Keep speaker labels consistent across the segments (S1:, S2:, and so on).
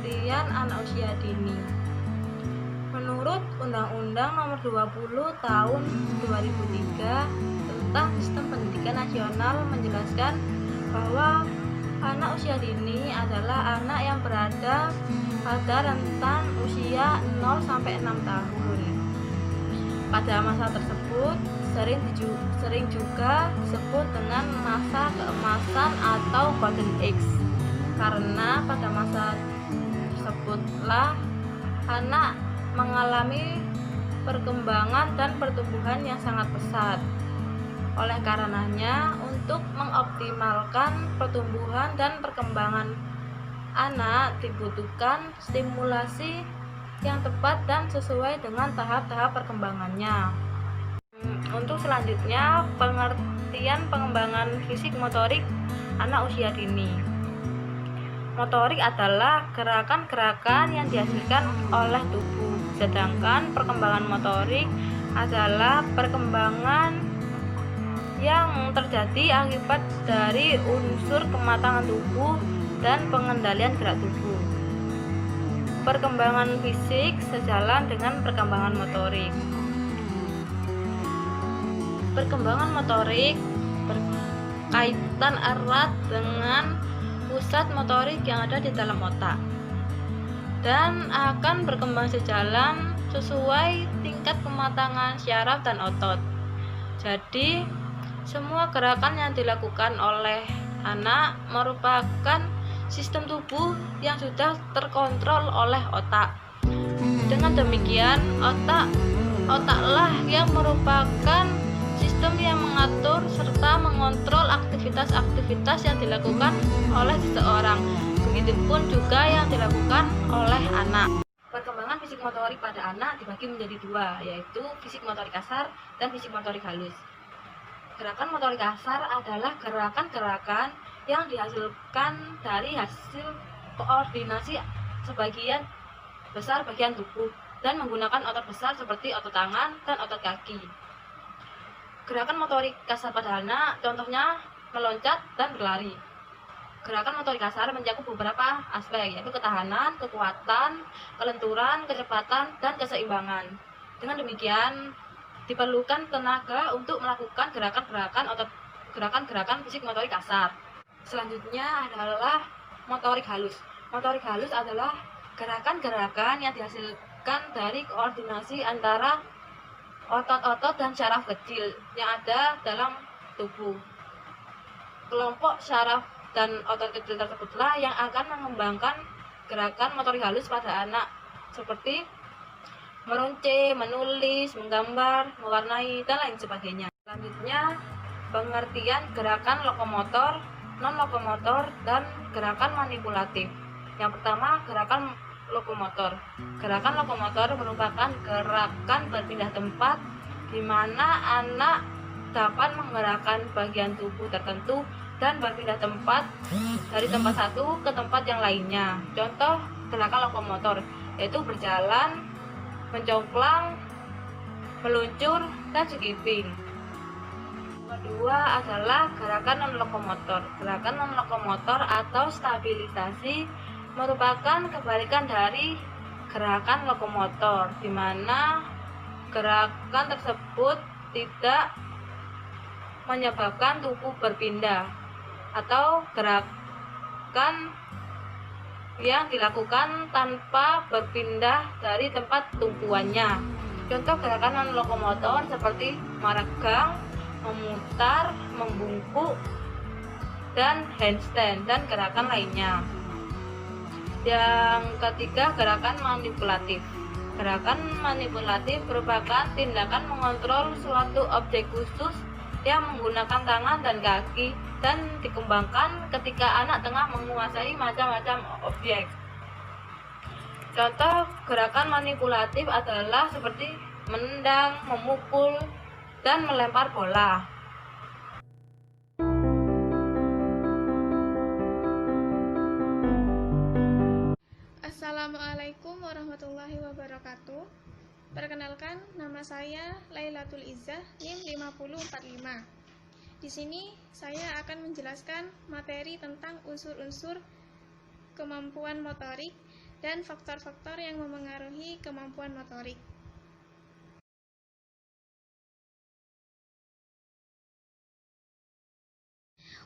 S1: pengertian anak usia dini. Menurut Undang-Undang Nomor 20 Tahun 2003 tentang Sistem Pendidikan Nasional menjelaskan bahwa anak usia dini adalah anak yang berada pada rentan usia 0 sampai 6 tahun. Pada masa tersebut sering juga disebut dengan masa keemasan atau golden age, karena pada masa tersebutlah anak mengalami perkembangan dan pertumbuhan yang sangat pesat. Oleh karenanya, untuk mengoptimalkan pertumbuhan dan perkembangan anak dibutuhkan stimulasi yang tepat dan sesuai dengan tahap-tahap perkembangannya. Untuk selanjutnya, pengertian pengembangan fisik motorik anak usia dini. Motorik adalah gerakan-gerakan yang dihasilkan oleh tubuh, sedangkan perkembangan motorik adalah perkembangan yang terjadi akibat dari unsur kematangan tubuh dan pengendalian gerak tubuh. Perkembangan fisik sejalan dengan perkembangan motorik. Perkembangan motorik berkaitan erat dengan pusat motorik yang ada di dalam otak dan akan berkembang sejalan sesuai tingkat kematangan syaraf dan otot. Jadi, semua gerakan yang dilakukan oleh anak merupakan sistem tubuh yang sudah terkontrol oleh otak. Dengan demikian, otaklah yang merupakan sistem yang mengatur serta mengontrol aktivitas-aktivitas yang dilakukan oleh seseorang. Begitupun juga yang dilakukan oleh anak. Perkembangan fisik motorik pada anak dibagi menjadi dua, yaitu fisik motorik kasar dan fisik motorik halus. Gerakan motorik kasar adalah gerakan-gerakan yang dihasilkan dari hasil koordinasi sebagian besar bagian tubuh dan menggunakan otot besar seperti otot tangan dan otot kaki. Gerakan motorik kasar pada anak contohnya meloncat dan berlari. Gerakan motorik kasar mencakup beberapa aspek, yaitu ketahanan, kekuatan, kelenturan, kecepatan, dan keseimbangan. Dengan demikian, diperlukan tenaga untuk melakukan gerakan-gerakan fisik motorik kasar. Selanjutnya adalah motorik halus. Motorik halus adalah gerakan-gerakan yang dihasilkan dari koordinasi antara otot-otot dan syaraf kecil yang ada dalam tubuh. Kelompok syaraf dan otot kecil tersebutlah yang akan mengembangkan gerakan motorik halus pada anak, seperti meruncing, menulis, menggambar, mewarnai, dan lain sebagainya. Selanjutnya, pengertian gerakan lokomotor, non-lokomotor, dan gerakan manipulatif. Yang pertama, gerakan lokomotor. Gerakan lokomotor merupakan gerakan berpindah tempat di mana anak dapat menggerakkan bagian tubuh tertentu dan berpindah tempat dari tempat satu ke tempat yang lainnya. Contoh gerakan lokomotor yaitu berjalan, mencongklang, meluncur, dan skipping. Kedua adalah gerakan non-lokomotor. Gerakan non-lokomotor atau stabilisasi merupakan kebalikan dari gerakan lokomotor, di mana gerakan tersebut tidak menyebabkan tubuh berpindah atau gerakan yang dilakukan tanpa berpindah dari tempat tumpuannya. Contoh gerakan non-lokomotor seperti meregang, memutar, membungkuk, dan handstand, dan gerakan lainnya. Yang ketiga, gerakan manipulatif. Gerakan manipulatif merupakan tindakan mengontrol suatu objek khusus yang menggunakan tangan dan kaki dan dikembangkan ketika anak tengah menguasai macam-macam objek. Contoh gerakan manipulatif adalah seperti menendang, memukul, dan melempar bola.
S2: Assalamualaikum warahmatullahi wabarakatuh. Perkenalkan, nama saya Lailatul Izzah, NIM 5045. Di sini saya akan menjelaskan materi tentang unsur-unsur kemampuan motorik dan faktor-faktor yang memengaruhi kemampuan motorik.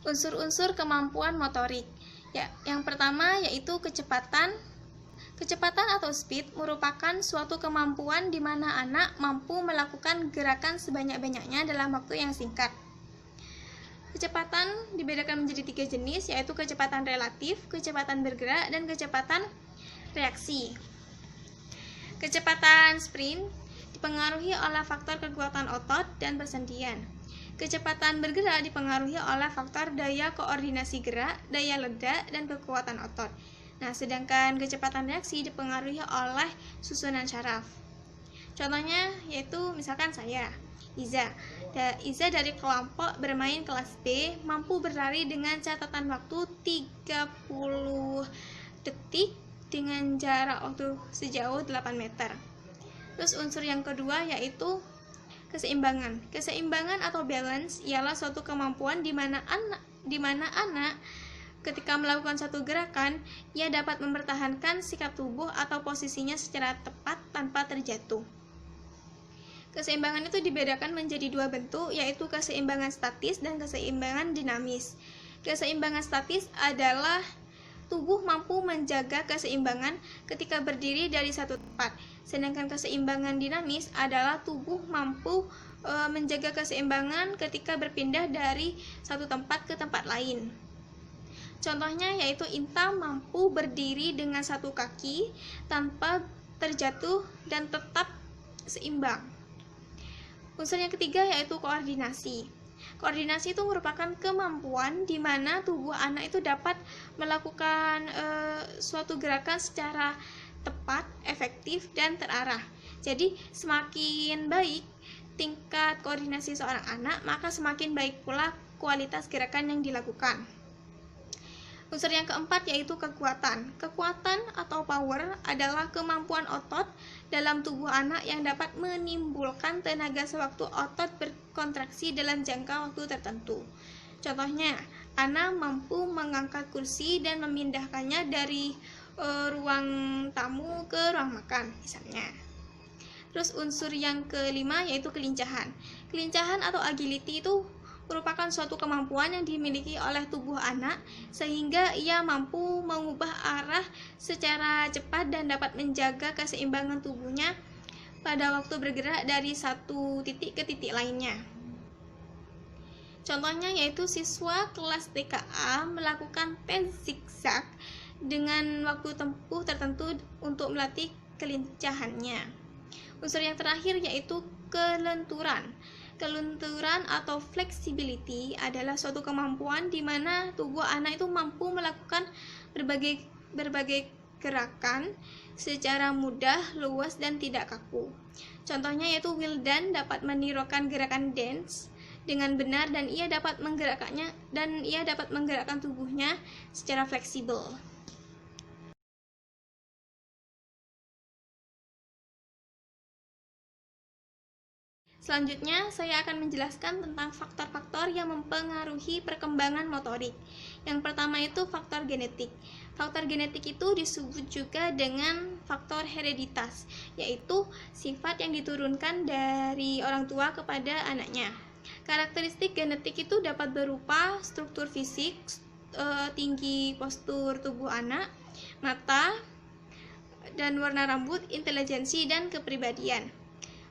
S2: Unsur-unsur kemampuan motorik. Ya, yang pertama yaitu kecepatan. Kecepatan atau speed merupakan suatu kemampuan di mana anak mampu melakukan gerakan sebanyak-banyaknya dalam waktu yang singkat. Kecepatan dibedakan menjadi 3 jenis, yaitu kecepatan relatif, kecepatan bergerak, dan kecepatan reaksi. Kecepatan sprint dipengaruhi oleh faktor kekuatan otot dan persendian. Kecepatan bergerak dipengaruhi oleh faktor daya koordinasi gerak, daya ledak, dan kekuatan otot. Nah, sedangkan kecepatan reaksi dipengaruhi oleh susunan syaraf. Contohnya yaitu misalkan saya, Iza. Iza dari kelompok bermain kelas B mampu berlari dengan catatan waktu 30 detik dengan jarak waktu sejauh 8 meter. Terus unsur yang kedua yaitu keseimbangan. Keseimbangan atau balance ialah suatu kemampuan di mana anak ketika melakukan satu gerakan, ia dapat mempertahankan sikap tubuh atau posisinya secara tepat tanpa terjatuh. Keseimbangan itu dibedakan menjadi 2 bentuk, yaitu keseimbangan statis dan keseimbangan dinamis. Keseimbangan statis adalah tubuh mampu menjaga keseimbangan ketika berdiri dari satu tempat, sedangkan keseimbangan dinamis adalah tubuh mampu menjaga keseimbangan ketika berpindah dari satu tempat ke tempat lain. Contohnya yaitu Inta mampu berdiri dengan satu kaki tanpa terjatuh dan tetap seimbang. Unsur yang ketiga yaitu koordinasi. Koordinasi itu merupakan kemampuan di mana tubuh anak itu dapat melakukan suatu gerakan secara tepat, efektif, dan terarah. Jadi semakin baik tingkat koordinasi seorang anak, maka semakin baik pula kualitas gerakan yang dilakukan. Unsur yang keempat yaitu kekuatan. Kekuatan atau power adalah kemampuan otot dalam tubuh anak yang dapat menimbulkan tenaga sewaktu otot berkontraksi dalam jangka waktu tertentu. Contohnya, anak mampu mengangkat kursi dan memindahkannya dari ruang tamu ke ruang makan, misalnya. Terus unsur yang kelima yaitu kelincahan. Kelincahan atau agility itu merupakan suatu kemampuan yang dimiliki oleh tubuh anak sehingga ia mampu mengubah arah secara cepat dan dapat menjaga keseimbangan tubuhnya pada waktu bergerak dari satu titik ke titik lainnya. Contohnya yaitu siswa kelas TKA melakukan tes zigzag dengan waktu tempuh tertentu untuk melatih kelincahannya. Unsur yang terakhir yaitu kelenturan. Kelenturan atau flexibility adalah suatu kemampuan di mana tubuh anak itu mampu melakukan berbagai gerakan secara mudah, luas, dan tidak kaku. Contohnya yaitu Wildan dapat menirukan gerakan dance dengan benar dan ia dapat menggerakkan tubuhnya secara fleksibel. Selanjutnya, saya akan menjelaskan tentang faktor-faktor yang mempengaruhi perkembangan motorik. Yang pertama itu faktor genetik. Faktor genetik itu disebut juga dengan faktor hereditas, yaitu sifat yang diturunkan dari orang tua kepada anaknya. Karakteristik genetik itu dapat berupa struktur fisik, tinggi postur tubuh anak, mata, dan warna rambut, intelijensi, dan kepribadian.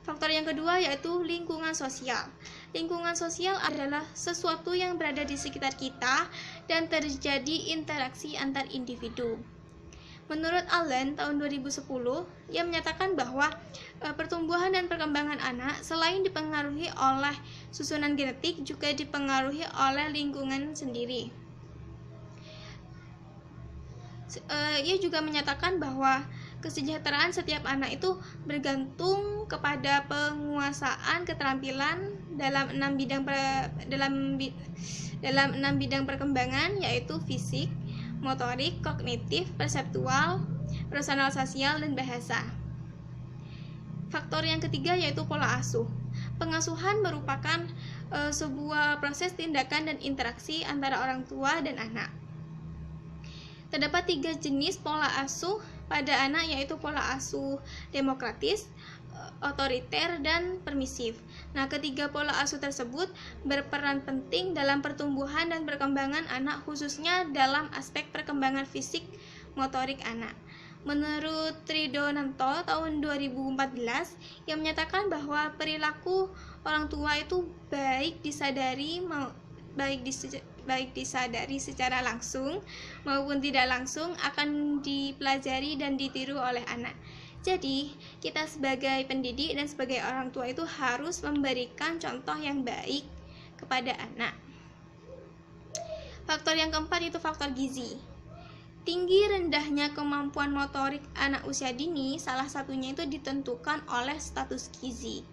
S2: Faktor yang kedua yaitu lingkungan sosial. Lingkungan sosial adalah sesuatu yang berada di sekitar kita dan terjadi interaksi antar individu. Menurut Allen tahun 2010, ia menyatakan bahwa pertumbuhan dan perkembangan anak selain dipengaruhi oleh susunan genetik juga dipengaruhi oleh lingkungan sendiri. Ia juga menyatakan bahwa kesejahteraan setiap anak itu bergantung kepada penguasaan keterampilan dalam 6 bidang perkembangan, yaitu fisik, motorik, kognitif, perseptual, personal sosial, dan bahasa. Faktor yang ketiga yaitu pola asuh. Pengasuhan merupakan sebuah proses tindakan dan interaksi antara orang tua dan anak. Terdapat 3 jenis pola asuh pada anak, yaitu pola asuh demokratis, otoriter, dan permisif. Nah, ketiga pola asuh tersebut berperan penting dalam pertumbuhan dan perkembangan anak, khususnya dalam aspek perkembangan fisik motorik anak. Menurut Tridonanto tahun 2014 yang menyatakan bahwa perilaku orang tua itu baik disadari secara langsung maupun tidak langsung akan dipelajari dan ditiru oleh anak. Jadi, kita sebagai pendidik dan sebagai orang tua itu harus memberikan contoh yang baik kepada anak. Faktor yang keempat itu faktor gizi. Tinggi rendahnya kemampuan motorik anak usia dini salah satunya itu ditentukan oleh status gizi.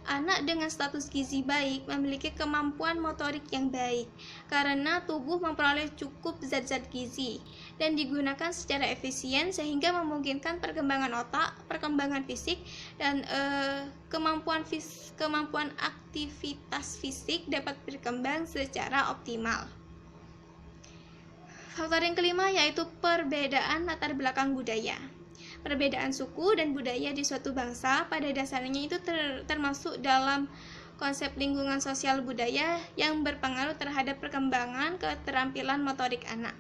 S2: Anak dengan status gizi baik memiliki kemampuan motorik yang baik karena tubuh memperoleh cukup zat-zat gizi dan digunakan secara efisien sehingga memungkinkan perkembangan otak, perkembangan fisik, dan kemampuan aktivitas fisik dapat berkembang secara optimal. Faktor yang kelima yaitu perbedaan latar belakang budaya. Perbedaan suku dan budaya di suatu bangsa pada dasarnya itu termasuk dalam konsep lingkungan sosial budaya yang berpengaruh terhadap perkembangan keterampilan motorik anak.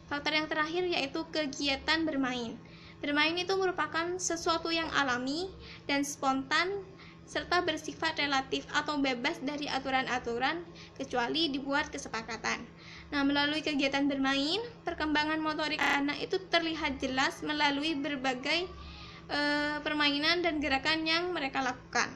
S2: Faktor yang terakhir yaitu kegiatan bermain. Bermain itu merupakan sesuatu yang alami dan spontan serta bersifat relatif atau bebas dari aturan-aturan kecuali dibuat kesepakatan. Nah, melalui kegiatan bermain, perkembangan motorik anak itu terlihat jelas melalui berbagai permainan dan gerakan yang mereka lakukan.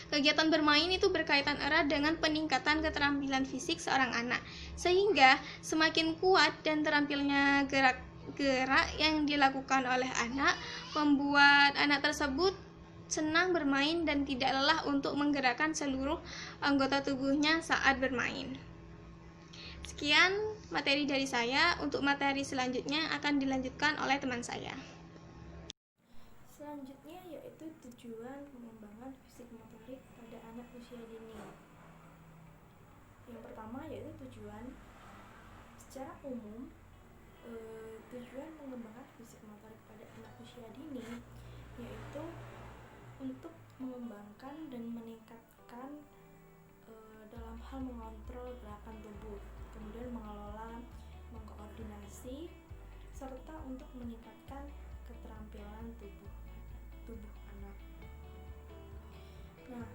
S2: Kegiatan bermain itu berkaitan erat dengan peningkatan keterampilan fisik seorang anak, sehingga semakin kuat dan terampilnya gerak-gerak yang dilakukan oleh anak membuat anak tersebut senang bermain dan tidak lelah untuk menggerakkan seluruh anggota tubuhnya saat bermain. Sekian materi dari saya. Untuk materi selanjutnya akan dilanjutkan oleh teman saya.
S3: Selanjutnya yaitu tujuan pengembangan fisik motorik pada anak usia dini. Yang pertama yaitu tujuan. Secara umum, tujuan pengembangan fisik motorik pada anak usia dini yaitu untuk mengembangkan dan meningkatkan dalam hal mengontrol gerakan tubuh, kemudian mengelola, mengkoordinasi, serta untuk meningkatkan keterampilan tubuh anak. Nah,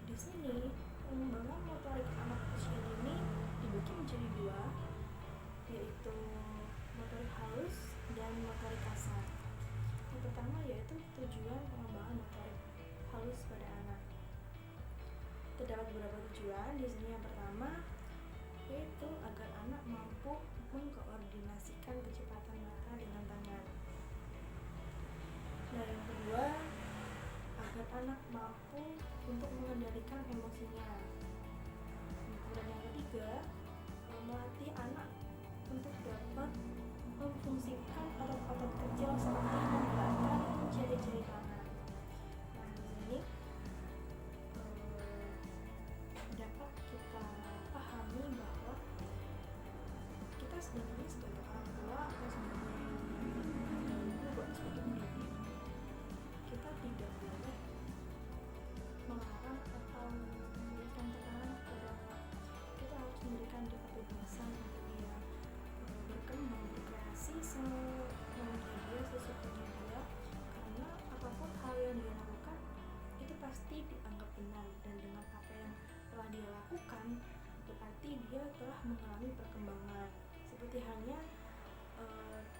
S3: di sini pengembangan motorik anak usia dini dibagi menjadi dua, yaitu motorik halus dan motorik kasar. Yang pertama yaitu tujuan pengembangan motorik halus pada anak. Terdapat beberapa tujuan. Di sini yang pertama yaitu agar anak mampu mengkoordinasikan kecepatan mata dengan tangan. Nah, yang kedua, agar anak mampu untuk mengendalikan emosinya. Kemudian yang ketiga, melatih anak untuk dapat memfungsikan otot-otot kecil seperti menggerakkan jari-jari tangan. Nah, di sini dapat kita pahami bahwa kita sebenarnya sebagai orang tua atau sebagai pendidik, kita tidak boleh melarang atau memberikan tekanan kepada anak. Kita harus memberikan dia kebebasan untuk dia berkembang, berkreasi semaunya dia, sesukanya dia, karena apapun hal yang dia lakukan itu pasti dianggap benar, dan dengan apa yang telah dia lakukan berarti dia telah mengalami perkembangan, seperti halnya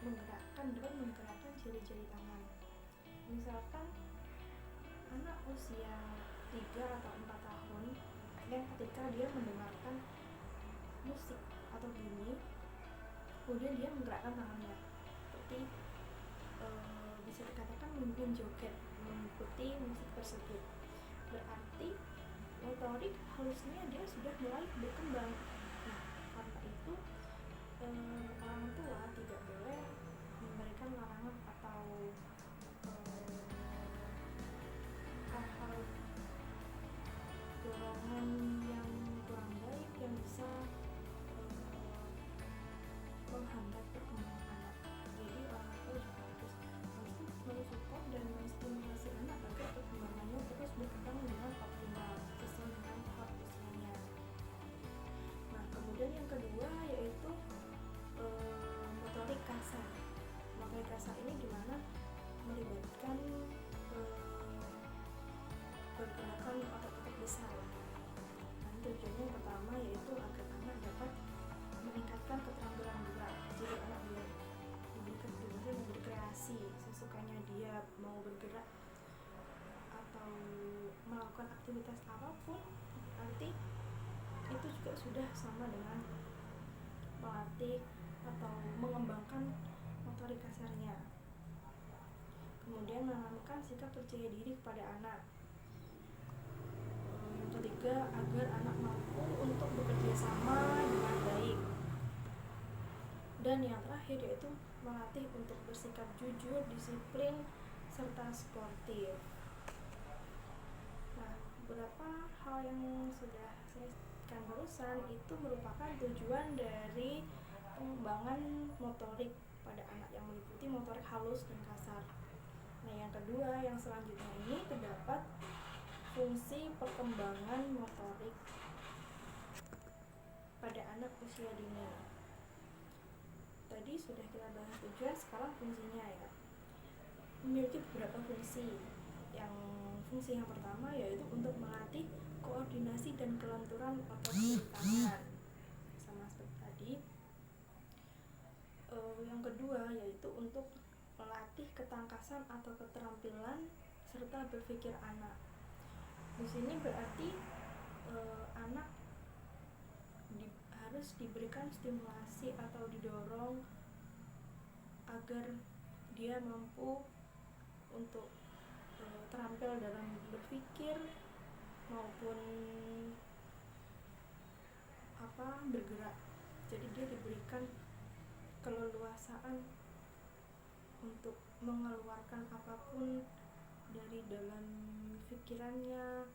S3: dapat menggerakkan jari-jari tangan. Misalkan anak usia 3 atau 4 tahun yang ketika dia mendengarkan musik atau bunyi, kemudian dia menggerakkan tangannya seperti bisa dikatakan menjoget mengikuti musik tersebut, berarti motorik halusnya dia sudah mulai berkembang. Nah, karena itu orang tua tidak boleh memberikan larangan atau hal-hal dorongan yang kurang baik yang bisa menghambat perkembangan anak. Jadi orang besar. Dan tujuannya yang pertama yaitu agar anak dapat meningkatkan keterampilan gerak. Jadi anak dia diberikan kebebasan untuk berkreasi sesukanya dia, mau bergerak atau melakukan aktivitas apapun, nanti itu juga sudah sama dengan melatih atau mengembangkan motorik kasarnya. Kemudian menanamkan sikap percaya diri kepada anak. Yang ketiga, agar anak mampu untuk bekerja sama dengan baik. Dan yang terakhir yaitu melatih untuk bersikap jujur, disiplin, serta sportif. Nah, beberapa hal yang sudah saya sebutkan barusan itu merupakan tujuan dari pengembangan motorik pada anak yang meliputi motorik halus dan kasar. Nah, yang kedua, yang selanjutnya ini terdapat fungsi perkembangan motorik pada anak usia dini. Tadi sudah kita bahas tujuan, sekarang fungsinya ya. Memiliki beberapa fungsi. Fungsi yang pertama yaitu untuk melatih koordinasi dan kelenturan otot jari tangan, sama seperti tadi. Yang kedua yaitu untuk melatih ketangkasan atau keterampilan serta berpikir anak. Di sini berarti anak harus diberikan stimulasi atau didorong agar dia mampu untuk terampil dalam berpikir maupun bergerak. Jadi dia diberikan keleluasaan untuk mengeluarkan apapun dari dalam pikirannya,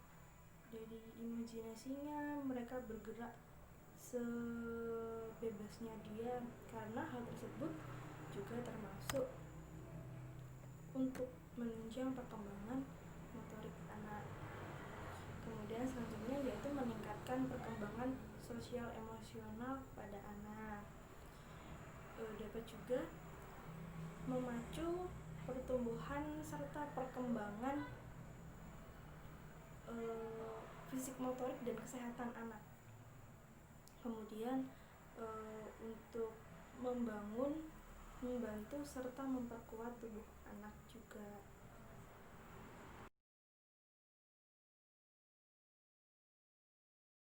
S3: dari imajinasinya. Mereka bergerak sebebasnya dia, karena hal tersebut juga termasuk untuk menunjang perkembangan motorik anak. Kemudian selanjutnya yaitu meningkatkan perkembangan sosial emosional pada anak. Dapat juga memacu pertumbuhan serta perkembangan fisik motorik dan kesehatan anak. Kemudian untuk membantu serta memperkuat tubuh anak juga.